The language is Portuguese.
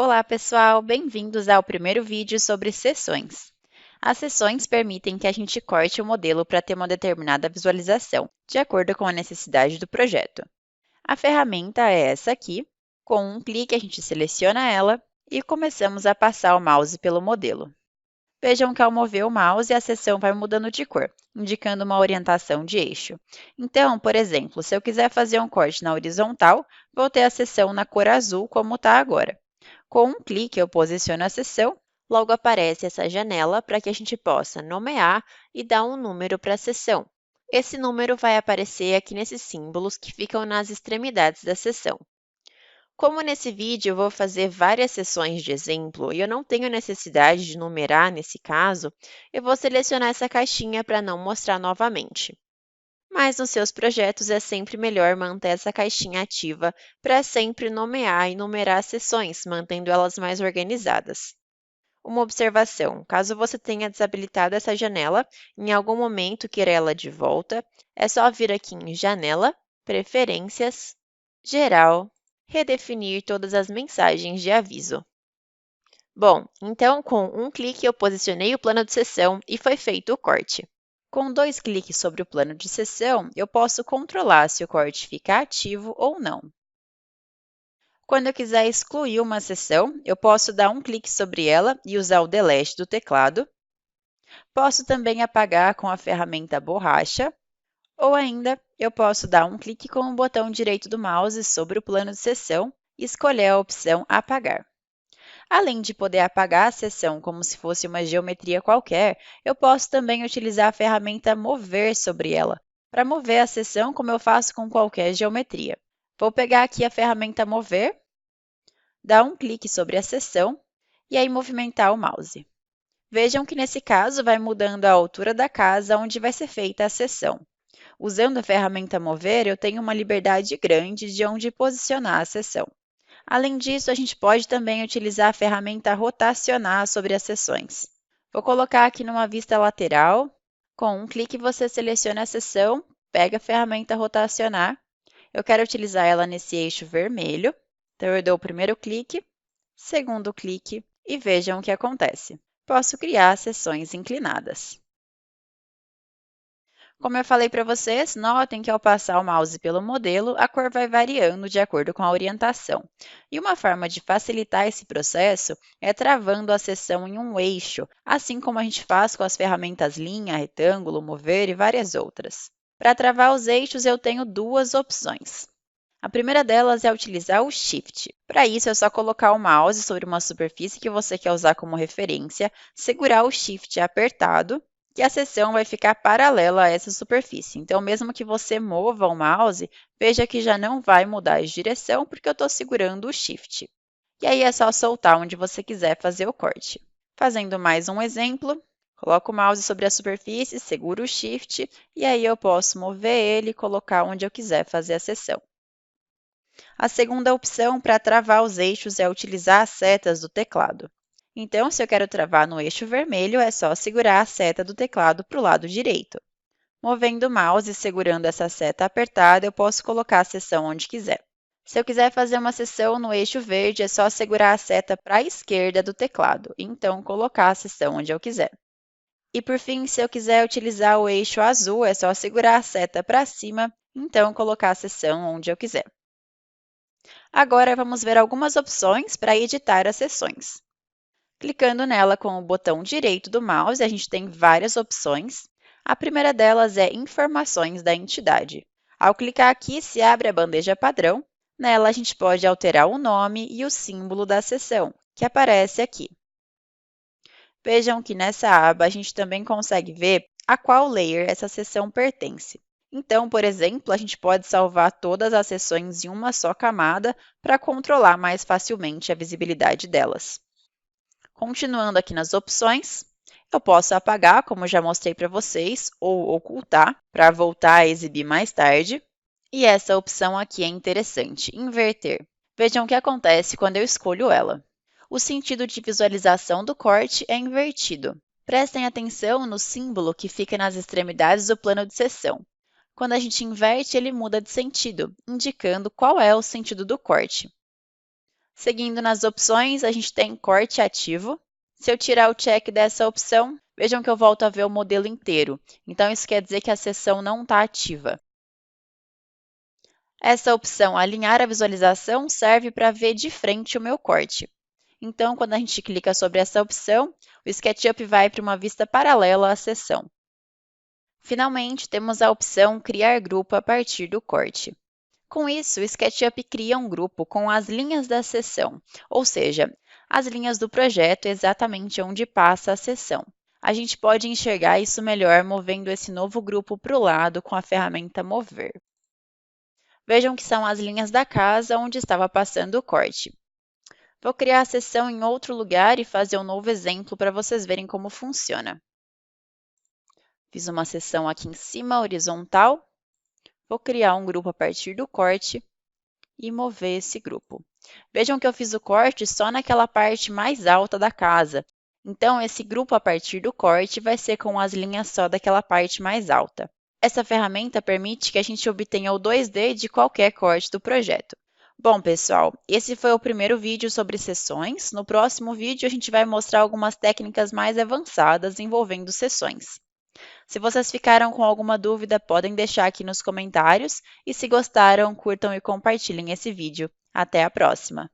Olá, pessoal! Bem-vindos ao primeiro vídeo sobre seções. As seções permitem que a gente corte o modelo para ter uma determinada visualização, de acordo com a necessidade do projeto. A ferramenta é essa aqui. Com um clique, a gente seleciona ela e começamos a passar o mouse pelo modelo. Vejam que ao mover o mouse, a seção vai mudando de cor, indicando uma orientação de eixo. Então, por exemplo, se eu quiser fazer um corte na horizontal, vou ter a seção na cor azul, como está agora. Com um clique, eu posiciono a seção, logo aparece essa janela para que a gente possa nomear e dar um número para a seção. Esse número vai aparecer aqui nesses símbolos que ficam nas extremidades da seção. Como nesse vídeo eu vou fazer várias seções de exemplo e eu não tenho necessidade de numerar nesse caso, eu vou selecionar essa caixinha para não mostrar novamente. Mas nos seus projetos é sempre melhor manter essa caixinha ativa para sempre nomear e numerar as seções, mantendo elas mais organizadas. Uma observação: caso você tenha desabilitado essa janela, em algum momento queira ela de volta, é só vir aqui em Janela, Preferências, Geral, redefinir todas as mensagens de aviso. Bom, então com um clique eu posicionei o plano de seção e foi feito o corte. Com dois cliques sobre o plano de seção, eu posso controlar se o corte fica ativo ou não. Quando eu quiser excluir uma seção, eu posso dar um clique sobre ela e usar o Delete do teclado. Posso também apagar com a ferramenta Borracha, ou ainda, eu posso dar um clique com o botão direito do mouse sobre o plano de seção e escolher a opção Apagar. Além de poder apagar a seção como se fosse uma geometria qualquer, eu posso também utilizar a ferramenta Mover sobre ela, para mover a seção como eu faço com qualquer geometria. Vou pegar aqui a ferramenta Mover, dar um clique sobre a seção e aí movimentar o mouse. Vejam que nesse caso vai mudando a altura da casa onde vai ser feita a seção. Usando a ferramenta Mover, eu tenho uma liberdade grande de onde posicionar a seção. Além disso, a gente pode também utilizar a ferramenta Rotacionar sobre as seções. Vou colocar aqui numa vista lateral. Com um clique, você seleciona a seção, pega a ferramenta Rotacionar. Eu quero utilizar ela nesse eixo vermelho. Então, eu dou o primeiro clique, segundo clique e vejam o que acontece. Posso criar seções inclinadas. Como eu falei para vocês, notem que ao passar o mouse pelo modelo, a cor vai variando de acordo com a orientação. E uma forma de facilitar esse processo é travando a seção em um eixo, assim como a gente faz com as ferramentas linha, retângulo, mover e várias outras. Para travar os eixos, eu tenho duas opções. A primeira delas é utilizar o Shift. Para isso, é só colocar o mouse sobre uma superfície que você quer usar como referência, segurar o Shift apertado, que a seção vai ficar paralela a essa superfície. Então, mesmo que você mova o mouse, veja que já não vai mudar de direção, porque eu estou segurando o Shift. E aí é só soltar onde você quiser fazer o corte. Fazendo mais um exemplo, coloco o mouse sobre a superfície, seguro o Shift, e aí eu posso mover ele e colocar onde eu quiser fazer a seção. A segunda opção para travar os eixos é utilizar as setas do teclado. Então, se eu quero travar no eixo vermelho, é só segurar a seta do teclado para o lado direito. Movendo o mouse e segurando essa seta apertada, eu posso colocar a seção onde quiser. Se eu quiser fazer uma seção no eixo verde, é só segurar a seta para a esquerda do teclado, e então colocar a seção onde eu quiser. E por fim, se eu quiser utilizar o eixo azul, é só segurar a seta para cima, então colocar a seção onde eu quiser. Agora, vamos ver algumas opções para editar as seções. Clicando nela com o botão direito do mouse, a gente tem várias opções. A primeira delas é Informações da entidade. Ao clicar aqui, se abre a bandeja padrão. Nela, a gente pode alterar o nome e o símbolo da seção, que aparece aqui. Vejam que nessa aba, a gente também consegue ver a qual layer essa seção pertence. Então, por exemplo, a gente pode salvar todas as seções em uma só camada para controlar mais facilmente a visibilidade delas. Continuando aqui nas opções, eu posso apagar, como já mostrei para vocês, ou ocultar, para voltar a exibir mais tarde. E essa opção aqui é interessante, inverter. Vejam o que acontece quando eu escolho ela. O sentido de visualização do corte é invertido. Prestem atenção no símbolo que fica nas extremidades do plano de seção. Quando a gente inverte, ele muda de sentido, indicando qual é o sentido do corte. Seguindo nas opções, a gente tem corte ativo. Se eu tirar o check dessa opção, vejam que eu volto a ver o modelo inteiro. Então, isso quer dizer que a seção não está ativa. Essa opção, alinhar a visualização, serve para ver de frente o meu corte. Então, quando a gente clica sobre essa opção, o SketchUp vai para uma vista paralela à seção. Finalmente, temos a opção Criar grupo a partir do corte. Com isso, o SketchUp cria um grupo com as linhas da seção, ou seja, as linhas do projeto exatamente onde passa a seção. A gente pode enxergar isso melhor movendo esse novo grupo para o lado com a ferramenta Mover. Vejam que são as linhas da casa onde estava passando o corte. Vou criar a seção em outro lugar e fazer um novo exemplo para vocês verem como funciona. Fiz uma seção aqui em cima, horizontal. Vou criar um grupo a partir do corte e mover esse grupo. Vejam que eu fiz o corte só naquela parte mais alta da casa. Então, esse grupo a partir do corte vai ser com as linhas só daquela parte mais alta. Essa ferramenta permite que a gente obtenha o 2D de qualquer corte do projeto. Bom, pessoal, esse foi o primeiro vídeo sobre seções. No próximo vídeo, a gente vai mostrar algumas técnicas mais avançadas envolvendo seções. Se vocês ficaram com alguma dúvida, podem deixar aqui nos comentários. E se gostaram, curtam e compartilhem esse vídeo. Até a próxima!